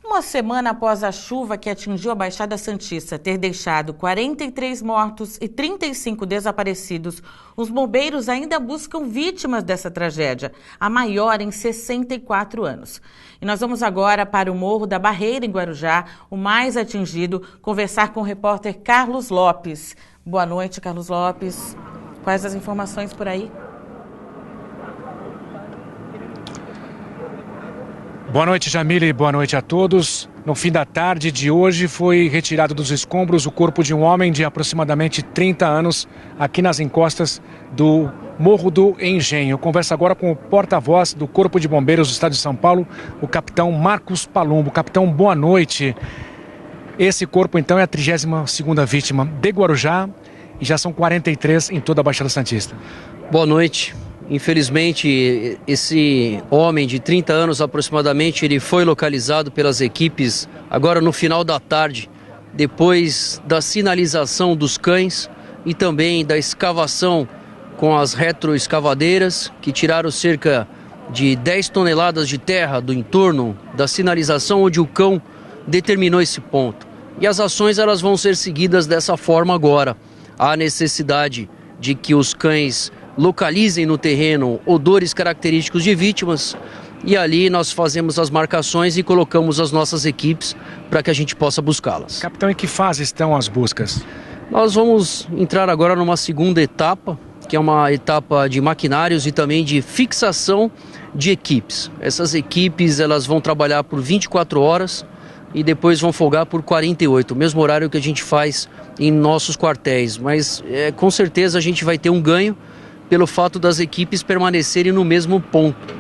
Uma semana após a chuva que atingiu a Baixada Santista ter deixado 43 mortos e 35 desaparecidos, os bombeiros ainda buscam vítimas dessa tragédia, a maior em 64 anos. E nós vamos agora para o Morro da Barreira, em Guarujá, o mais atingido, conversar com o repórter Carlos Lopes. Boa noite, Carlos Lopes. Quais as informações por aí? Boa noite, Jamile, boa noite a todos. No fim da tarde de hoje foi retirado dos escombros o corpo de um homem de aproximadamente 30 anos aqui nas encostas do Morro do Engenho. Eu converso agora com o porta-voz do Corpo de Bombeiros do Estado de São Paulo, o capitão Marcos Palumbo. Capitão, boa noite. Esse corpo, então, é a 32ª vítima de Guarujá e já são 43 em toda a Baixada Santista. Boa noite. Infelizmente, esse homem de 30 anos aproximadamente, ele foi localizado pelas equipes agora no final da tarde, depois da sinalização dos cães e também da escavação com as retroescavadeiras, que tiraram cerca de 10 toneladas de terra do entorno da sinalização onde o cão determinou esse ponto. E as ações elas vão ser seguidas dessa forma agora. Há necessidade de que os cães localizem no terreno odores característicos de vítimas e ali nós fazemos as marcações e colocamos as nossas equipes para que a gente possa buscá-las. Capitão, em que fase estão as buscas? Nós vamos entrar agora numa segunda etapa, que é uma etapa de maquinários e também de fixação de equipes. Essas equipes elas vão trabalhar por 24 horas e depois vão folgar por 48, o mesmo horário que a gente faz em nossos quartéis, mas com certeza a gente vai ter um ganho pelo fato das equipes permanecerem no mesmo ponto.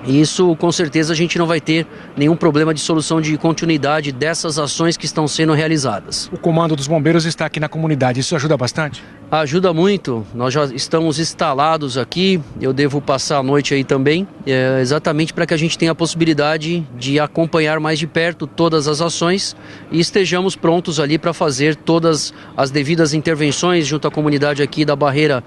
E isso, com certeza, a gente não vai ter nenhum problema de solução de continuidade dessas ações que estão sendo realizadas. O comando dos bombeiros está aqui na comunidade, isso ajuda bastante? Ajuda muito, nós já estamos instalados aqui, eu devo passar a noite aí também, exatamente para que a gente tenha a possibilidade de acompanhar mais de perto todas as ações e estejamos prontos ali para fazer todas as devidas intervenções junto à comunidade aqui da barreira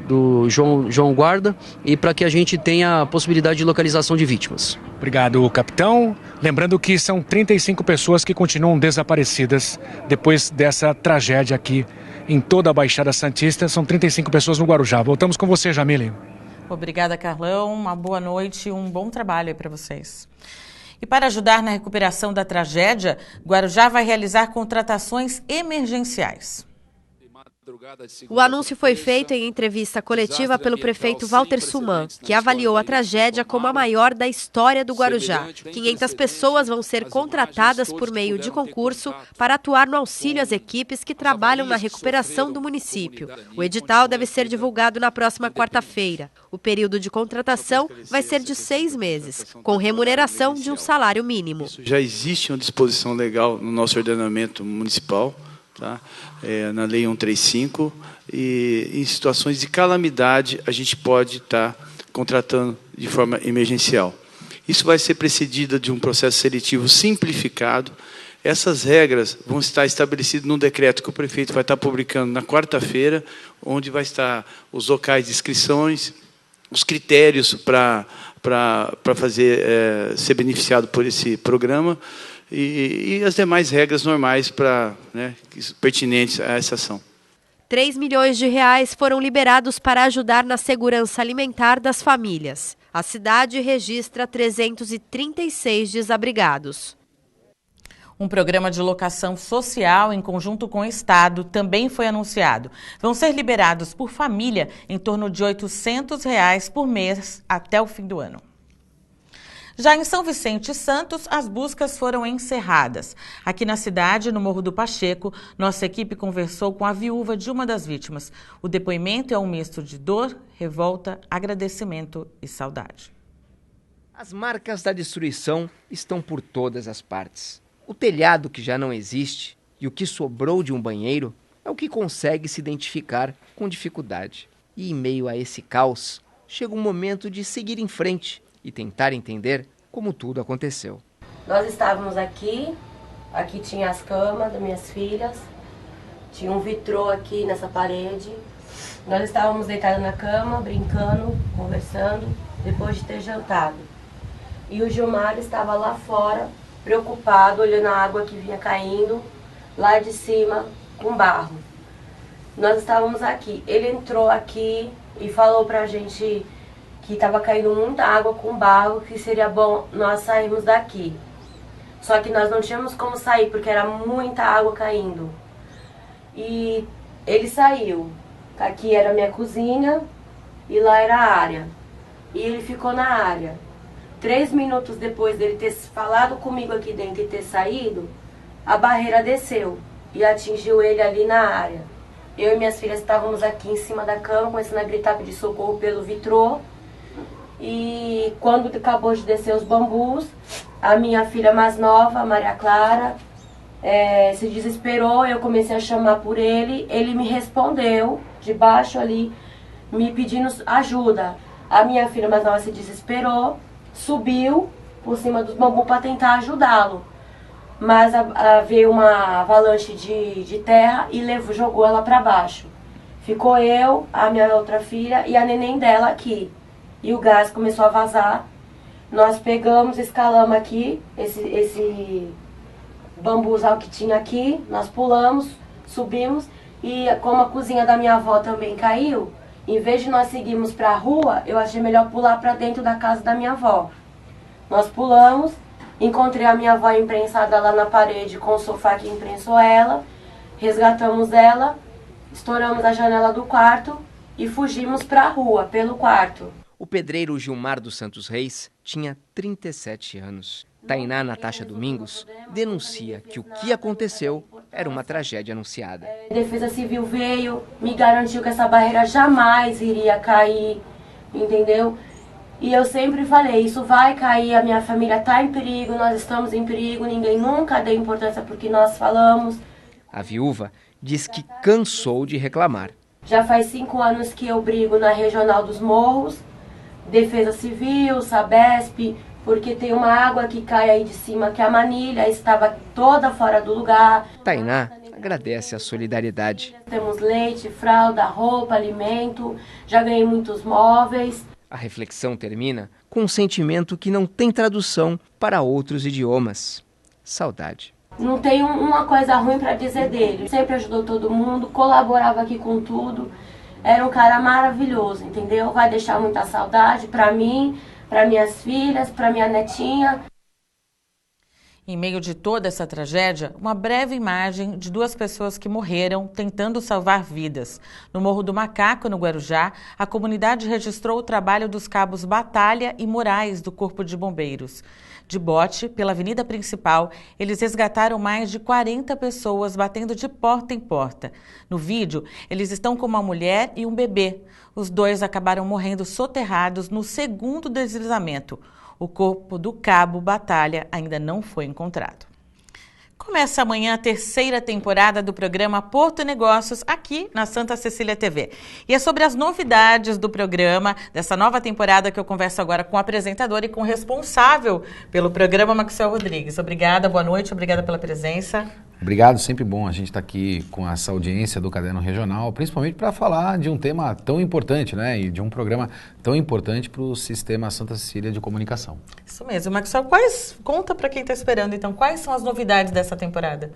do João Guarda e para que a gente tenha a possibilidade de localização de vítimas. Obrigado, capitão. Lembrando que são 35 pessoas que continuam desaparecidas depois dessa tragédia aqui em toda a Baixada Santista. São 35 pessoas no Guarujá. Voltamos com você, Jamile. Obrigada, Carlão. Uma boa noite e um bom trabalho aí para vocês. E para ajudar na recuperação da tragédia, Guarujá vai realizar contratações emergenciais. O anúncio foi feito em entrevista coletiva pelo prefeito Walter Suman, que avaliou a tragédia como a maior da história do Guarujá. 500 pessoas vão ser contratadas por meio de concurso para atuar no auxílio às equipes que trabalham na recuperação do município. O edital deve ser divulgado na próxima quarta-feira. O período de contratação vai ser de 6 meses, com remuneração de um salário mínimo. Já existe uma disposição legal no nosso ordenamento municipal, tá? Na Lei 135, e em situações de calamidade a gente pode estar contratando de forma emergencial. Isso vai ser precedido de um processo seletivo simplificado. Essas regras vão estar estabelecidas num decreto que o prefeito vai estar publicando na quarta-feira, onde vai estar os locais de inscrições, os critérios para ser beneficiado por esse programa, e as demais regras normais pertinentes a essa ação. 3 milhões de reais foram liberados para ajudar na segurança alimentar das famílias. A cidade registra 336 desabrigados. Um programa de locação social em conjunto com o Estado também foi anunciado. Vão ser liberados por família em torno de R$ 800 por mês até o fim do ano. Já em São Vicente e Santos, as buscas foram encerradas. Aqui na cidade, no Morro do Pacheco, nossa equipe conversou com a viúva de uma das vítimas. O depoimento é um misto de dor, revolta, agradecimento e saudade. As marcas da destruição estão por todas as partes. O telhado que já não existe e o que sobrou de um banheiro é o que consegue se identificar com dificuldade. E em meio a esse caos, chega um momento de seguir em frente e tentar entender como tudo aconteceu. Nós estávamos aqui tinha as camas das minhas filhas, tinha um vitrô aqui nessa parede. Nós estávamos deitados na cama, brincando, conversando, depois de ter jantado. E o Gilmar estava lá fora, preocupado, olhando a água que vinha caindo lá de cima com barro. Nós estávamos aqui. Ele entrou aqui e falou pra gente que estava caindo muita água com barro, que seria bom nós sairmos daqui. Só que nós não tínhamos como sair, porque era muita água caindo. E ele saiu. Aqui era a minha cozinha e lá era a área. E ele ficou na área. 3 minutos depois dele ter falado comigo aqui dentro e ter saído, a barreira desceu e atingiu ele ali na área. Eu e minhas filhas estávamos aqui em cima da cama, começando a gritar, pedir socorro pelo vitrô. E quando acabou de descer os bambus, a minha filha mais nova, Maria Clara, se desesperou. Eu comecei a chamar por ele. Ele me respondeu de baixo ali, me pedindo ajuda. A minha filha mais nova se desesperou, subiu por cima dos bambus para tentar ajudá-lo. Mas veio uma avalanche de terra e jogou ela para baixo. Ficou eu, a minha outra filha e a neném dela aqui. E o gás começou a vazar. Nós pegamos, escalamos aqui, esse bambuzal que tinha aqui. Nós pulamos, subimos. E como a cozinha da minha avó também caiu, em vez de nós seguirmos para a rua, eu achei melhor pular para dentro da casa da minha avó. Nós pulamos, encontrei a minha avó imprensada lá na parede com o sofá que imprensou ela. Resgatamos ela, estouramos a janela do quarto e fugimos para a rua, pelo quarto. O pedreiro Gilmar dos Santos Reis tinha 37 anos. Tainá Natasha Domingos denuncia que o que aconteceu era uma tragédia anunciada. A Defesa Civil veio, me garantiu que essa barreira jamais iria cair, entendeu? E eu sempre falei, isso vai cair, a minha família está em perigo, nós estamos em perigo, ninguém nunca deu importância porque nós falamos. A viúva diz que cansou de reclamar. Já faz 5 anos que eu brigo na Regional dos Morros, Defesa Civil, Sabesp, porque tem uma água que cai aí de cima, que a manilha estava toda fora do lugar. Tainá agradece a solidariedade. Temos leite, fralda, roupa, alimento, já ganhei muitos móveis. A reflexão termina com um sentimento que não tem tradução para outros idiomas: saudade. Não tem uma coisa ruim para dizer dele. Sempre ajudou todo mundo, colaborava aqui com tudo. Era um cara maravilhoso, entendeu? Vai deixar muita saudade para mim, para minhas filhas, para minha netinha. Em meio de toda essa tragédia, uma breve imagem de 2 pessoas que morreram tentando salvar vidas. No Morro do Macaco, no Guarujá, a comunidade registrou o trabalho dos cabos Batalha e Moraes do Corpo de Bombeiros. De bote, pela avenida principal, eles resgataram mais de 40 pessoas batendo de porta em porta. No vídeo, eles estão com uma mulher e um bebê. Os 2 acabaram morrendo soterrados no segundo deslizamento. O corpo do cabo Batalha ainda não foi encontrado. Começa amanhã a 3ª temporada do programa Porto Negócios aqui na Santa Cecília TV. E é sobre as novidades do programa, dessa nova temporada, que eu converso agora com o apresentador e com o responsável pelo programa, Maxwell Rodrigues. Obrigada, boa noite, obrigada pela presença. Obrigado, sempre bom a gente estar aqui com essa audiência do Caderno Regional, principalmente para falar de um tema tão importante, né? E de um programa tão importante para o sistema Santa Cecília de comunicação. Isso mesmo. Maxwell, conta para quem está esperando, então, quais são as novidades dessa temporada?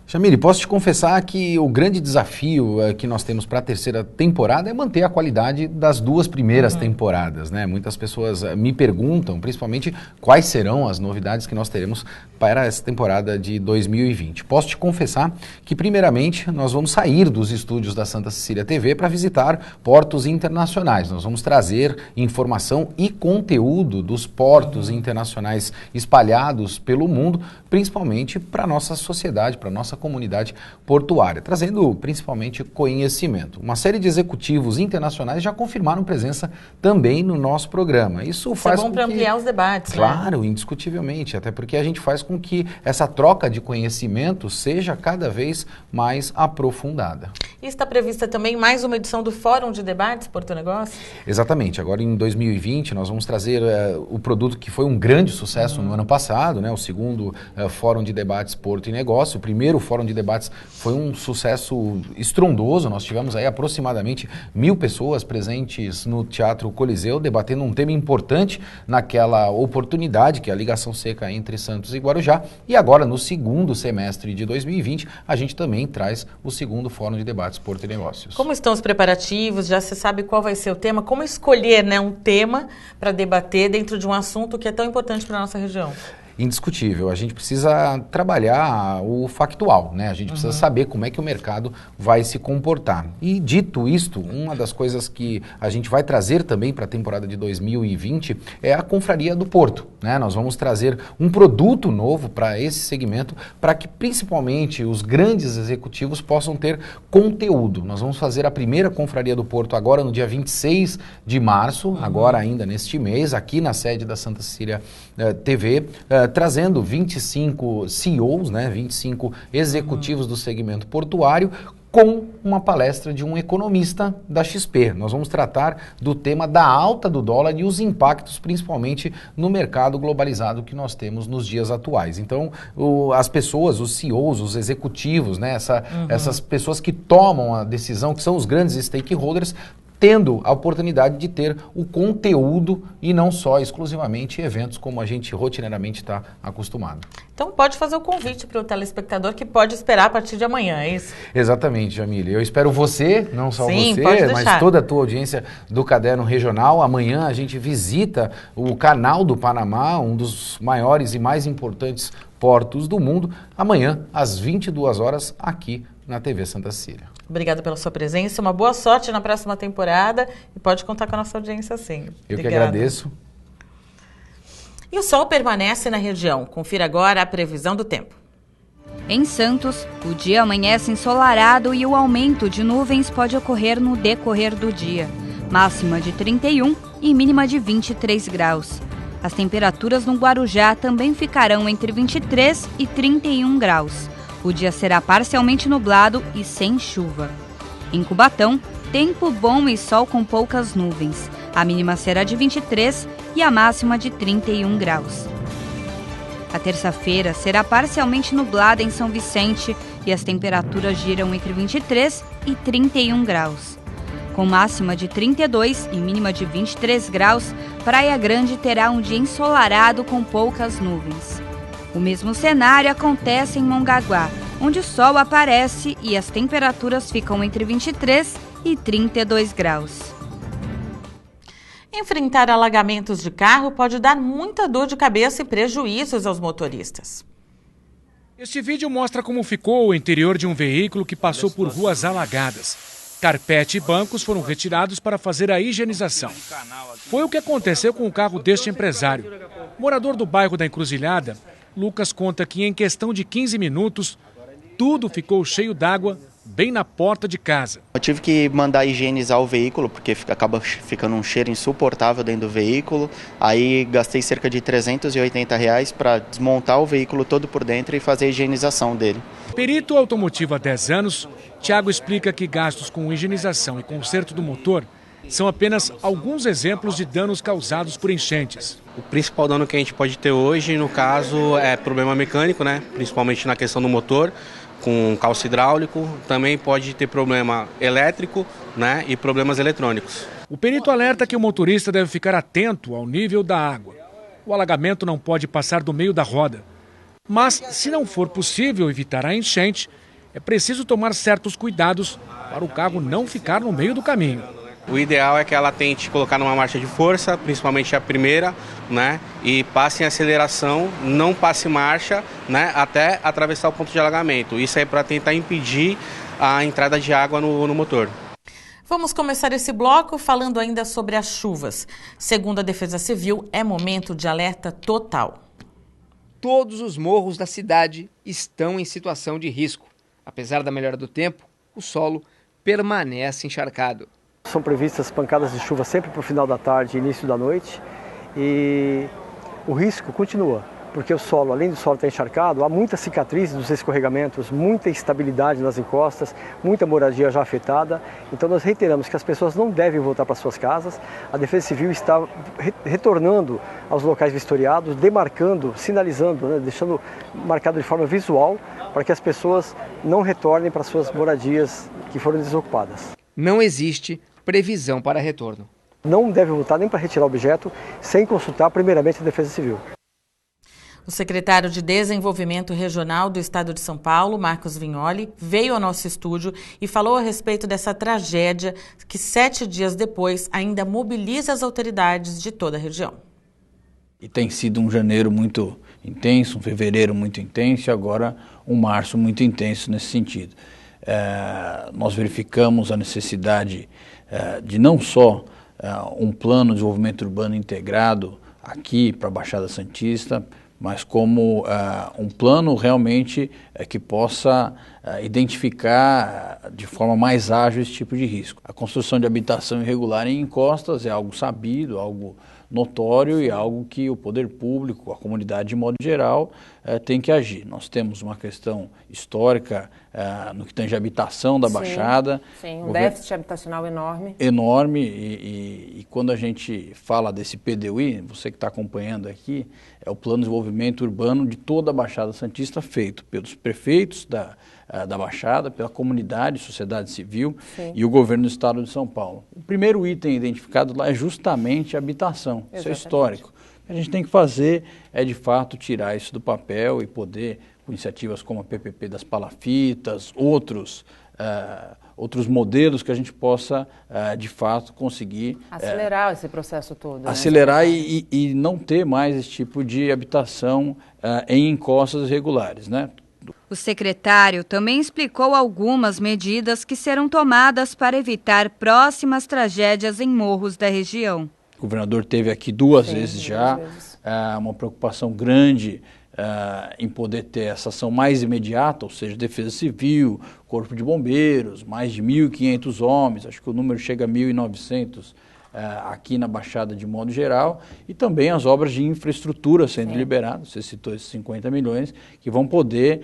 Jamile, posso te confessar que o grande desafio que nós temos para a 3ª temporada é manter a qualidade das 2 primeiras temporadas, né? Muitas pessoas me perguntam, principalmente, quais serão as novidades que nós teremos para essa temporada de 2020. Posso te confessar que, primeiramente, nós vamos sair dos estúdios da Santa Cecília TV para visitar portos internacionais. Nós vamos trazer informação e conteúdo dos portos internacionais espalhados pelo mundo, principalmente para a nossa sociedade, para a nossa comunidade portuária, trazendo principalmente conhecimento. Uma série de executivos internacionais já confirmaram presença também no nosso programa. Isso faz é bom para ampliar os debates, claro, né? Indiscutivelmente, até porque a gente faz com que essa troca de conhecimento seja cada vez mais aprofundada. E está prevista também mais uma edição do Fórum de Debates Porto Negócios? Exatamente. Agora, em 2020, nós vamos trazer o produto que foi um grande sucesso no ano passado, né? O segundo Fórum de Debates Porto e Negócio, o primeiro Fórum de Debates foi um sucesso estrondoso. Nós tivemos aí aproximadamente 1.000 pessoas presentes no Teatro Coliseu, debatendo um tema importante naquela oportunidade, que é a ligação seca entre Santos e Guarujá. E agora, no segundo semestre de 2020, a gente também traz o segundo Fórum de Debates Porto e Negócios. Como estão os preparativos? Já se sabe qual vai ser o tema? Como escolher, né, um tema para debater dentro de um assunto que é tão importante para a nossa região? Indiscutível. A gente precisa trabalhar o factual, né? A gente precisa saber como é que o mercado vai se comportar. E dito isto, uma das coisas que a gente vai trazer também para a temporada de 2020 é a Confraria do Porto, né? Nós vamos trazer um produto novo para esse segmento, para que principalmente os grandes executivos possam ter conteúdo. Nós vamos fazer a primeira Confraria do Porto agora no dia 26 de março, agora ainda neste mês, aqui na sede da Santa Cecília TV, trazendo 25 CEOs, né, 25 executivos do segmento portuário, com uma palestra de um economista da XP. Nós vamos tratar do tema da alta do dólar e os impactos, principalmente no mercado globalizado que nós temos nos dias atuais. Então, as pessoas, os CEOs, os executivos, né, essas pessoas que tomam a decisão, que são os grandes stakeholders, tendo a oportunidade de ter o conteúdo e não só exclusivamente eventos como a gente rotineiramente está acostumado. Então pode fazer o convite para o telespectador que pode esperar a partir de amanhã, é isso? Exatamente, Jamília. Eu espero você, não só Sim, você, mas toda a tua audiência do Caderno Regional. Amanhã a gente visita o Canal do Panamá, um dos maiores e mais importantes portos do mundo. Amanhã, às 22 horas, aqui na TV Santa Cecília. Obrigada pela sua presença, uma boa sorte na próxima temporada e pode contar com a nossa audiência sim. Eu que agradeço. E o sol permanece na região. Confira agora a previsão do tempo. Em Santos, o dia amanhece ensolarado e o aumento de nuvens pode ocorrer no decorrer do dia. Máxima de 31 e mínima de 23 graus. As temperaturas no Guarujá também ficarão entre 23 e 31 graus. O dia será parcialmente nublado e sem chuva. Em Cubatão, tempo bom e sol com poucas nuvens. A mínima será de 23 e a máxima de 31 graus. A terça-feira será parcialmente nublada em São Vicente e as temperaturas giram entre 23 e 31 graus. Com máxima de 32 e mínima de 23 graus, Praia Grande terá um dia ensolarado com poucas nuvens. O mesmo cenário acontece em Mongaguá, onde o sol aparece e as temperaturas ficam entre 23 e 32 graus. Enfrentar alagamentos de carro pode dar muita dor de cabeça e prejuízos aos motoristas. Este vídeo mostra como ficou o interior de um veículo que passou por ruas alagadas. Carpete e bancos foram retirados para fazer a higienização. Foi o que aconteceu com o carro deste empresário. Morador do bairro da Encruzilhada, Lucas conta que em questão de 15 minutos, tudo ficou cheio d'água bem na porta de casa. Eu tive que mandar higienizar o veículo, porque acaba ficando um cheiro insuportável dentro do veículo. Aí gastei cerca de R$380 para desmontar o veículo todo por dentro e fazer a higienização dele. Perito automotivo há 10 anos, Tiago explica que gastos com higienização e conserto do motor são apenas alguns exemplos de danos causados por enchentes. O principal dano que a gente pode ter hoje, no caso, é problema mecânico, né? Principalmente na questão do motor, com calço hidráulico. Também pode ter problema elétrico, né? E problemas eletrônicos. O perito alerta que o motorista deve ficar atento ao nível da água. O alagamento não pode passar do meio da roda. Mas, se não for possível evitar a enchente, é preciso tomar certos cuidados para o carro não ficar no meio do caminho. O ideal é que ela tente colocar numa marcha de força, principalmente a primeira, né? E passe em aceleração, não passe marcha, né? Até atravessar o ponto de alagamento. Isso é para tentar impedir a entrada de água no motor. Vamos começar esse bloco falando ainda sobre as chuvas. Segundo a Defesa Civil, é momento de alerta total. Todos os morros da cidade estão em situação de risco. Apesar da melhora do tempo, o solo permanece encharcado. São previstas pancadas de chuva sempre para o final da tarde e início da noite e o risco continua. porque o solo, além do solo estar encharcado, há muitas cicatrizes dos escorregamentos, muita instabilidade nas encostas, muita moradia já afetada. Então nós reiteramos que as pessoas não devem voltar para suas casas. A Defesa Civil está retornando aos locais vistoriados, demarcando, sinalizando, né, deixando marcado de forma visual para que as pessoas não retornem para suas moradias que foram desocupadas. Não existe previsão para retorno. Não deve voltar nem para retirar o objeto sem consultar primeiramente a Defesa Civil. O secretário de Desenvolvimento Regional do Estado de São Paulo, Marcos Vignoli, veio ao nosso estúdio e falou a respeito dessa tragédia que 7 dias depois ainda mobiliza as autoridades de toda a região. E tem sido um janeiro muito intenso, um fevereiro muito intenso e agora um março muito intenso nesse sentido. Nós verificamos a necessidade de não só um plano de desenvolvimento urbano integrado aqui para a Baixada Santista, mas como um plano realmente que possa identificar de forma mais ágil esse tipo de risco. A construção de habitação irregular em encostas é algo sabido, algo notório e algo que o poder público, a comunidade de modo geral, tem que agir. Nós temos uma questão histórica no que tange a habitação da Baixada. Sim, um déficit habitacional enorme. Enorme e quando a gente fala desse PDUI, você que está acompanhando aqui, é o Plano de Desenvolvimento Urbano de toda a Baixada Santista feito pelos prefeitos da Baixada, pela comunidade, sociedade civil e o governo do Estado de São Paulo. O primeiro item identificado lá é justamente a habitação. Exatamente. Isso é histórico. O que a gente tem que fazer é, de fato, tirar isso do papel e poder, com iniciativas como a PPP das palafitas, outros modelos que a gente possa, de fato, conseguir... Acelerar esse processo todo. Acelerar e não ter mais esse tipo de habitação em encostas irregulares, né? O secretário também explicou algumas medidas que serão tomadas para evitar próximas tragédias em morros da região. O governador teve aqui duas vezes já, uma preocupação grande em poder ter essa ação mais imediata, ou seja, Defesa Civil, Corpo de Bombeiros, mais de 1.500 homens, acho que o número chega a 1.900 aqui na Baixada de modo geral, e também as obras de infraestrutura sendo liberadas, você citou esses 50 milhões, que vão poder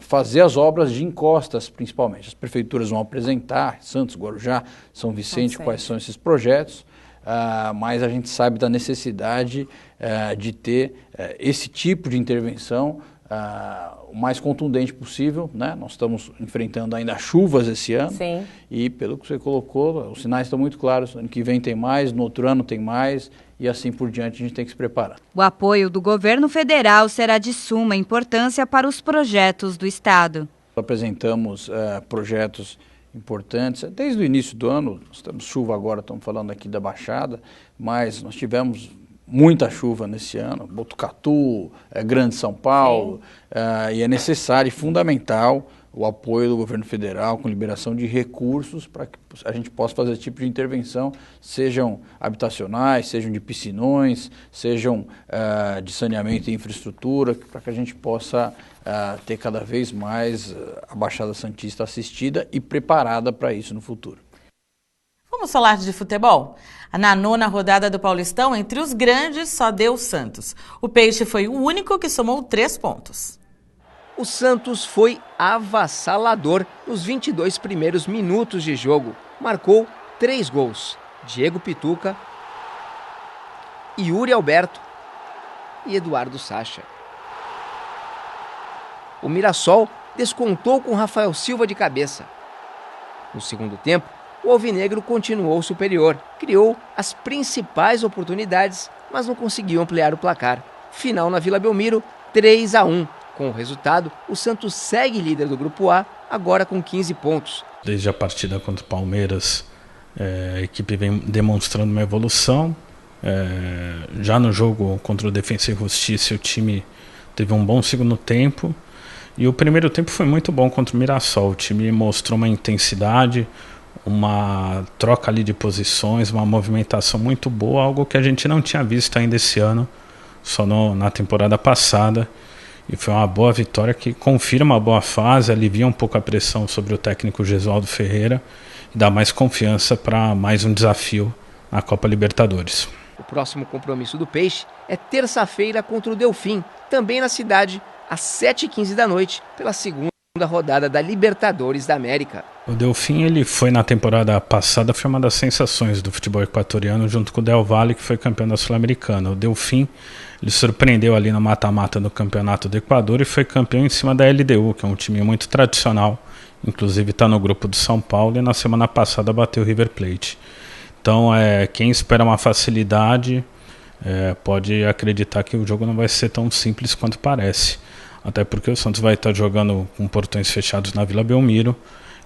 fazer as obras de encostas principalmente. As prefeituras vão apresentar, Santos, Guarujá, São Vicente, quais são esses projetos, mas a gente sabe da necessidade de ter esse tipo de intervenção o mais contundente possível, né? Nós estamos enfrentando ainda chuvas esse ano. Sim. E pelo que você colocou, os sinais estão muito claros. Ano que vem tem mais, no outro ano tem mais e assim por diante a gente tem que se preparar. O apoio do governo federal será de suma importância para os projetos do Estado. Apresentamos projetos importantes. Desde o início do ano, nós temos chuva agora, estamos falando aqui da Baixada, mas nós tivemos muita chuva nesse ano, Botucatu, Grande São Paulo, e é necessário e fundamental o apoio do governo federal com liberação de recursos para que a gente possa fazer esse tipo de intervenção, sejam habitacionais, sejam de piscinões, sejam de saneamento e infraestrutura, para que a gente possa ter cada vez mais a Baixada Santista assistida e preparada para isso no futuro. Vamos falar de futebol? Na 9ª rodada do Paulistão, entre os grandes, só deu o Santos. O Peixe foi o único que somou 3 pontos. O Santos foi avassalador nos 22 primeiros minutos de jogo. Marcou 3 gols. Diego Pituca, Yuri Alberto e Eduardo Sacha. O Mirassol descontou com Rafael Silva de cabeça. No segundo tempo, o alvinegro continuou superior, criou as principais oportunidades, mas não conseguiu ampliar o placar. Final na Vila Belmiro, 3-1. Com o resultado, o Santos segue líder do Grupo A, agora com 15 pontos. Desde a partida contra o Palmeiras, a equipe vem demonstrando uma evolução. Já no jogo contra o Defensa e Justiça, o time teve um bom segundo tempo. E o primeiro tempo foi muito bom contra o Mirassol. O time mostrou uma intensidade, uma troca ali de posições, uma movimentação muito boa, algo que a gente não tinha visto ainda esse ano, só na temporada passada. E foi uma boa vitória que confirma a boa fase, alivia um pouco a pressão sobre o técnico Gesualdo Ferreira e dá mais confiança para mais um desafio na Copa Libertadores. O próximo compromisso do Peixe é terça-feira contra o Delfim, também na cidade, às 7h15 da noite, pela segunda rodada da Libertadores da América. O Delfim, ele foi na temporada passada, foi uma das sensações do futebol equatoriano, junto com o Del Valle, que foi campeão da Sul-Americana. O Delfim, ele surpreendeu ali no mata-mata do Campeonato do Equador e foi campeão em cima da LDU, que é um time muito tradicional, inclusive está no grupo do São Paulo, e na semana passada bateu o River Plate. Então, quem espera uma facilidade pode acreditar que o jogo não vai ser tão simples quanto parece. Até porque o Santos vai estar jogando com portões fechados na Vila Belmiro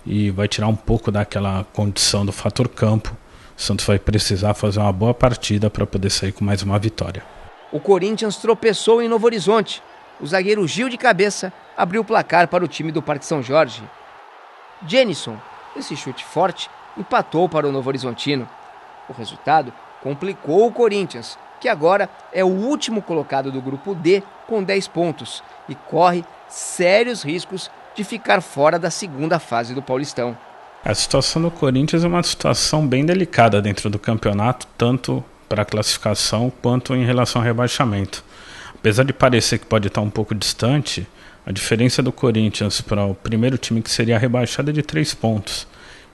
e vai tirar um pouco daquela condição do fator campo. O Santos vai precisar fazer uma boa partida para poder sair com mais uma vitória. O Corinthians tropeçou em Novo Horizonte. O zagueiro Gil de cabeça abriu o placar para o time do Parque São Jorge. Jenison, esse chute forte, empatou para o Novo Horizontino. O resultado complicou o Corinthians, que agora é o último colocado do grupo D com 10 pontos e corre sérios riscos de ficar fora da segunda fase do Paulistão. A situação do Corinthians é uma situação bem delicada dentro do campeonato, tanto para a classificação quanto em relação ao rebaixamento. Apesar de parecer que pode estar um pouco distante, a diferença do Corinthians para o primeiro time que seria rebaixado é de 3 pontos.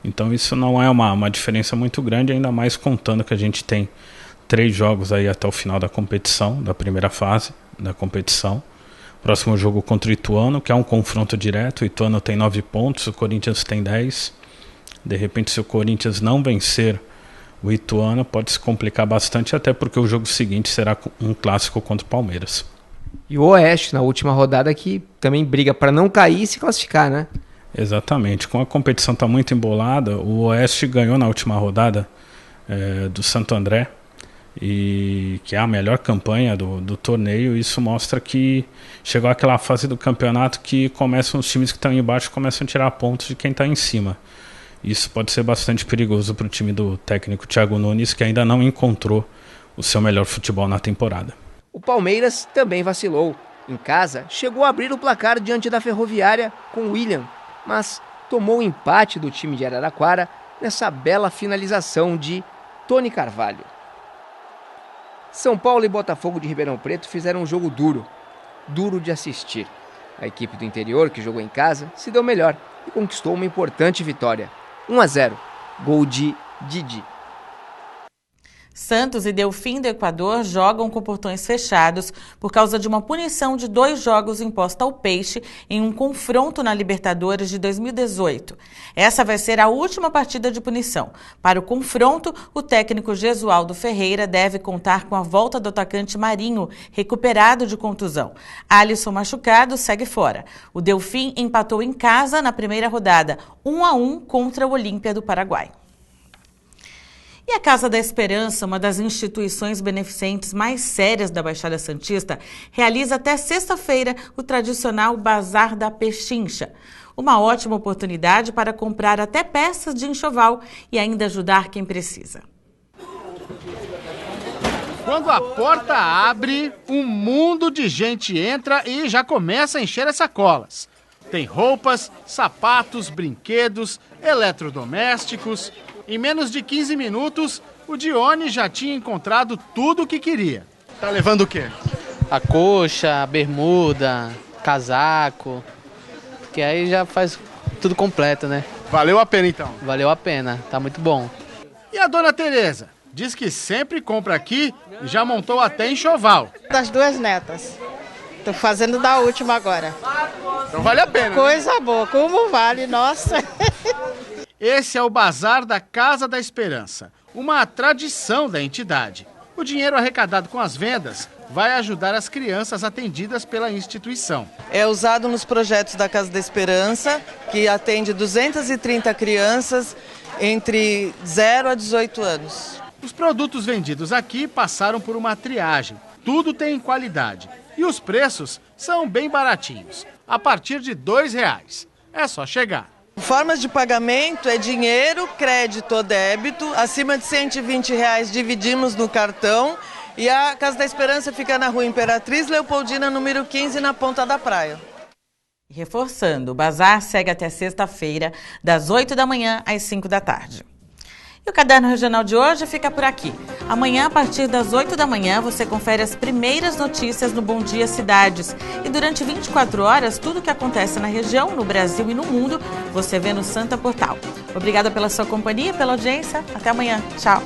Então isso não é uma diferença muito grande, ainda mais contando que a gente tem 3 jogos aí até o final da competição, da primeira fase da competição. Próximo jogo contra o Ituano, que é um confronto direto. O Ituano tem 9 pontos, o Corinthians tem 10. De repente, se o Corinthians não vencer o Ituano, pode se complicar bastante, até porque o jogo seguinte será um clássico contra o Palmeiras. E o Oeste, na última rodada, que também briga para não cair e se classificar, né? Exatamente. Como a competição está muito embolada, o Oeste ganhou na última rodada do Santo André, e que é a melhor campanha do torneio. Isso mostra que chegou aquela fase do campeonato que começam os times que estão embaixo começam a tirar pontos de quem está em cima. Isso pode ser bastante perigoso para o time do técnico Thiago Nunes, que ainda não encontrou o seu melhor futebol na temporada. O Palmeiras também vacilou. Em casa, chegou a abrir o placar diante da Ferroviária com o William, mas tomou o empate do time de Araraquara nessa bela finalização de Tony Carvalho. São Paulo e Botafogo de Ribeirão Preto fizeram um jogo duro de assistir. A equipe do interior, que jogou em casa, se deu melhor e conquistou uma importante vitória. 1-0, gol de Didi. Santos e Delfim do Equador jogam com portões fechados por causa de uma punição de 2 jogos imposta ao Peixe em um confronto na Libertadores de 2018. Essa vai ser a última partida de punição. Para o confronto, o técnico Gesualdo Ferreira deve contar com a volta do atacante Marinho, recuperado de contusão. Alisson, machucado, segue fora. O Delfim empatou em casa na primeira rodada, 1-1 contra o Olímpia do Paraguai. E a Casa da Esperança, uma das instituições beneficentes mais sérias da Baixada Santista, realiza até sexta-feira o tradicional Bazar da Pechincha. Uma ótima oportunidade para comprar até peças de enxoval e ainda ajudar quem precisa. Quando a porta abre, um mundo de gente entra e já começa a encher as sacolas. Tem roupas, sapatos, brinquedos, eletrodomésticos. Em menos de 15 minutos, o Dione já tinha encontrado tudo o que queria. Tá levando o quê? A coxa, a bermuda, casaco, que aí já faz tudo completo, né? Valeu a pena então? Valeu a pena, tá muito bom. E a dona Tereza? Diz que sempre compra aqui e já montou até enxoval. Das 2 netas. Tô fazendo da última agora. Então vale a pena. Coisa boa, como vale, nossa. Esse é o Bazar da Casa da Esperança, uma tradição da entidade. O dinheiro arrecadado com as vendas vai ajudar as crianças atendidas pela instituição. É usado nos projetos da Casa da Esperança, que atende 230 crianças entre 0 a 18 anos. Os produtos vendidos aqui passaram por uma triagem. Tudo tem qualidade. E os preços são bem baratinhos, a partir de R$2. É só chegar. Formas de pagamento é dinheiro, crédito ou débito. Acima de R$120 dividimos no cartão. E a Casa da Esperança fica na Rua Imperatriz Leopoldina, número 15, na Ponta da Praia. Reforçando, o bazar segue até sexta-feira, das 8 da manhã às 5 da tarde. E o Caderno Regional de hoje fica por aqui. Amanhã, a partir das 8 da manhã, você confere as primeiras notícias no Bom Dia Cidades. E durante 24 horas, tudo o que acontece na região, no Brasil e no mundo, você vê no Santa Portal. Obrigada pela sua companhia, pela audiência. Até amanhã. Tchau.